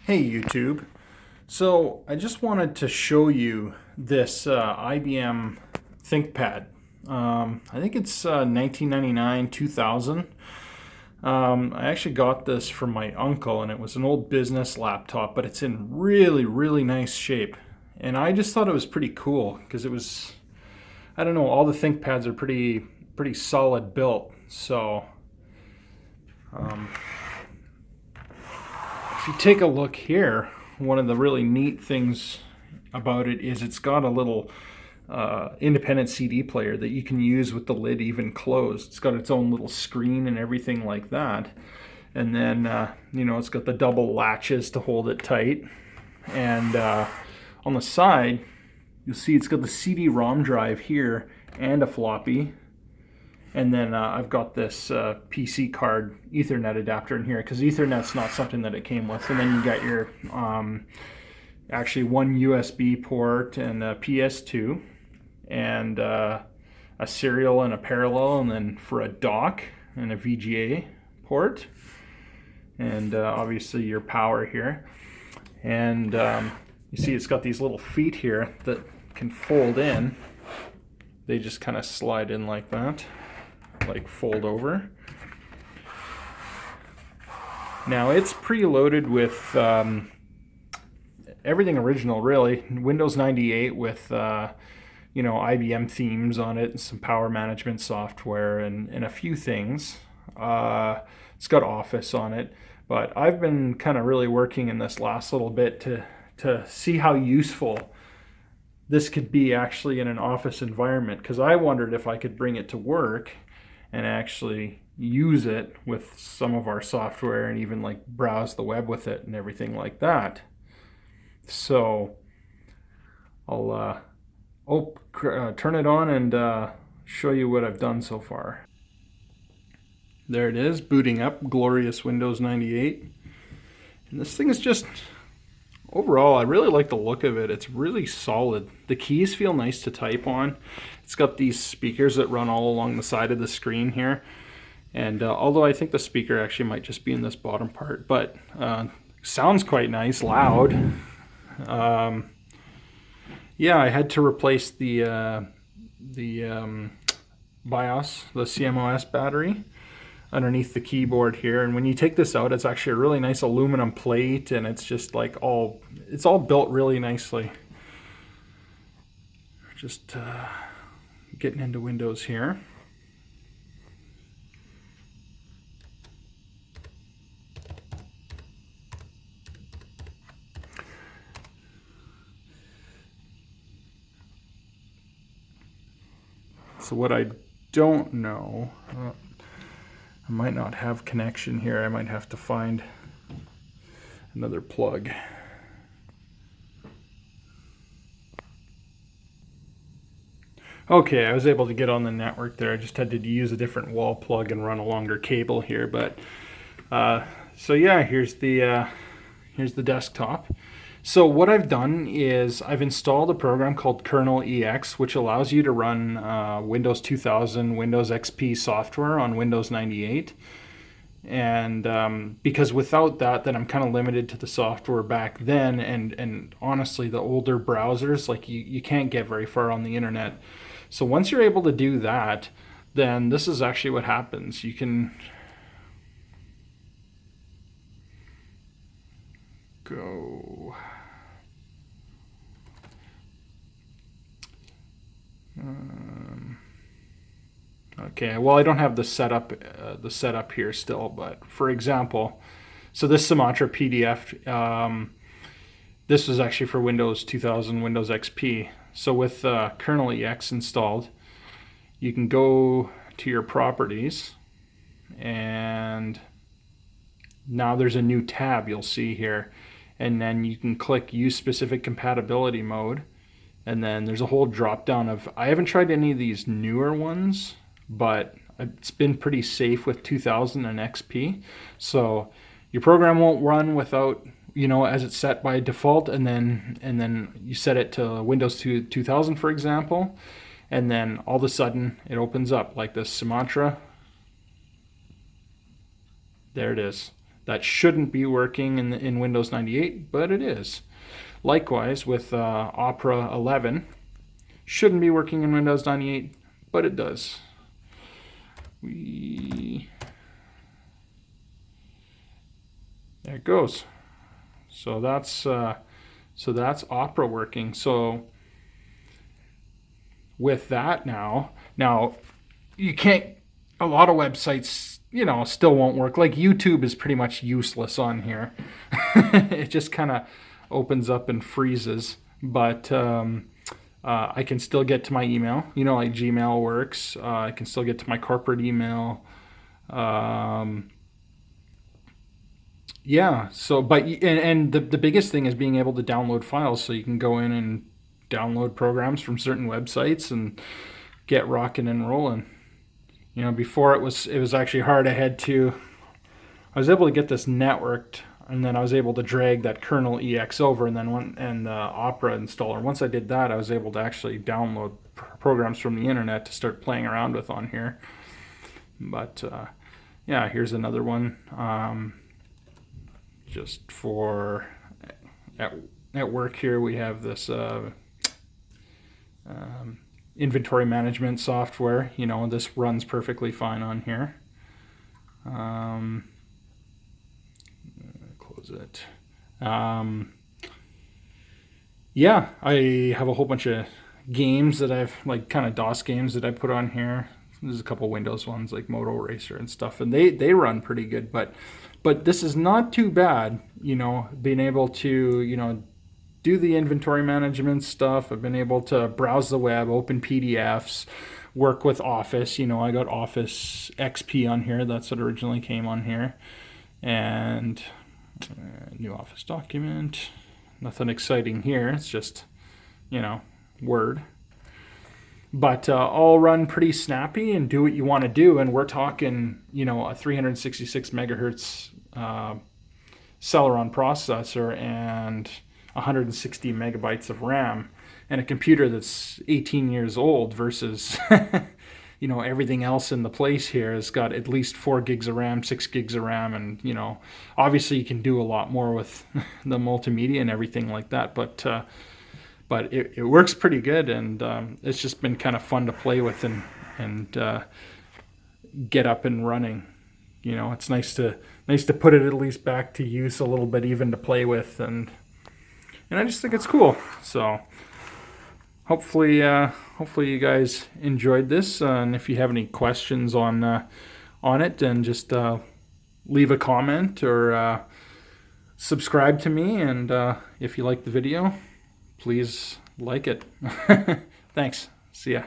Hey YouTube. So I just wanted to show you this IBM ThinkPad. I think it's 1999, 2000. I actually got this from my uncle, and it was an old business laptop, but it's in really, really nice shape. And I just thought it was pretty cool because it was, I don't know, all the ThinkPads are pretty solid built. So if you take a look here, one of the really neat things about it is it's got a little independent CD player that you can use with the lid even closed. It's got its own little screen and everything like that. And then, it's got the double latches to hold it tight. And on the side, you'll see it's got the CD-ROM drive here and a floppy. And then I've got this PC card Ethernet adapter in here because Ethernet's not something that it came with. And then you got your actually one USB port and a PS2 and a serial and a parallel, and then for a dock and a VGA port, and obviously your power here. And you see it's got these little feet here that can fold in. They just kind of slide in like that, like fold over. Now it's preloaded with everything original, really. Windows 98 with IBM themes on it and some power management software and a few things. It's got Office on it, but I've been kind of really working in this last little bit to see how useful this could be actually in an office environment, because I wondered if I could bring it to work and actually use it with some of our software and even like browse the web with it and everything like that. So I'll turn it on and show you what I've done so far. There it is, booting up glorious Windows 98. And this thing is just, overall, I really like the look of it. It's really solid. The keys feel nice to type on. It's got these speakers that run all along the side of the screen here. And although I think the speaker actually might just be in this bottom part, but sounds quite nice, loud. Yeah, I had to replace the BIOS, the CMOS battery underneath the keyboard here. And when you take this out, it's actually a really nice aluminum plate, and it's just like it's all built really nicely. Just getting into Windows here. So what I don't know, I might not have connection here. I might have to find another plug. Okay, I was able to get on the network there. I just had to use a different wall plug and run a longer cable here. But so yeah, here's the desktop. So what I've done is I've installed a program called Kernel EX, which allows you to run Windows 2000, Windows XP software on Windows 98. And because without that, then I'm kind of limited to the software back then. And honestly, the older browsers, like you can't get very far on the internet. So once you're able to do that, then this is actually what happens. You can go. Okay, well, I don't have the setup here still, but for example, so this Sumatra PDF, this was actually for Windows 2000, Windows XP. So with Kernel EX installed, you can go to your properties, and now there's a new tab you'll see here, and then you can click Use Specific Compatibility Mode, and then there's a whole drop down of, I haven't tried any of these newer ones, but it's been pretty safe with 2000 and XP. So your program won't run without, as it's set by default, and then you set it to Windows 2000, for example, and then all of a sudden it opens up like this Sumatra. There it is. that shouldn't be working in Windows 98, but it is. Likewise with Opera 11, shouldn't be working in Windows 98, but it does. There it goes. So that's Opera working. So with that now you can't. A lot of websites, still won't work. Like YouTube is pretty much useless on here. It just kind of opens up and freezes. But I can still get to my email. Like Gmail works. I can still get to my corporate email. Yeah. So, but and the biggest thing is being able to download files, so you can go in and download programs from certain websites and get rocking and rolling. Before it was actually hard. I was able to get this networked, and then I was able to drag that kernel EX over, and then the Opera installer. Once I did that, I was able to actually download programs from the internet to start playing around with on here. But yeah, here's another one. Just for at work here, we have this inventory management software. This runs perfectly fine on here. Close it. Yeah, I have a whole bunch of games that I've, like, kind of DOS games that I put on here. There's a couple Windows ones like Moto Racer and stuff, and they run pretty good. But this is not too bad. Being able to do the inventory management stuff. I've been able to browse the web, open PDFs, work with Office. I got Office XP on here. That's what originally came on here. And new Office document. Nothing exciting here. It's just, Word. But all run pretty snappy and do what you want to do. And we're talking, a 366 megahertz Celeron processor and 160 megabytes of RAM, and a computer that's 18 years old versus everything else in the place here has got at least 4 gigs of RAM, 6 gigs of RAM, and obviously you can do a lot more with the multimedia and everything like that, but it works pretty good, and it's just been kind of fun to play with and get up and running. It's nice to put it at least back to use a little bit, even to play with, and I just think it's cool. So hopefully you guys enjoyed this, and if you have any questions on it, then just leave a comment or subscribe to me, and if you like the video, please like it. Thanks. See ya.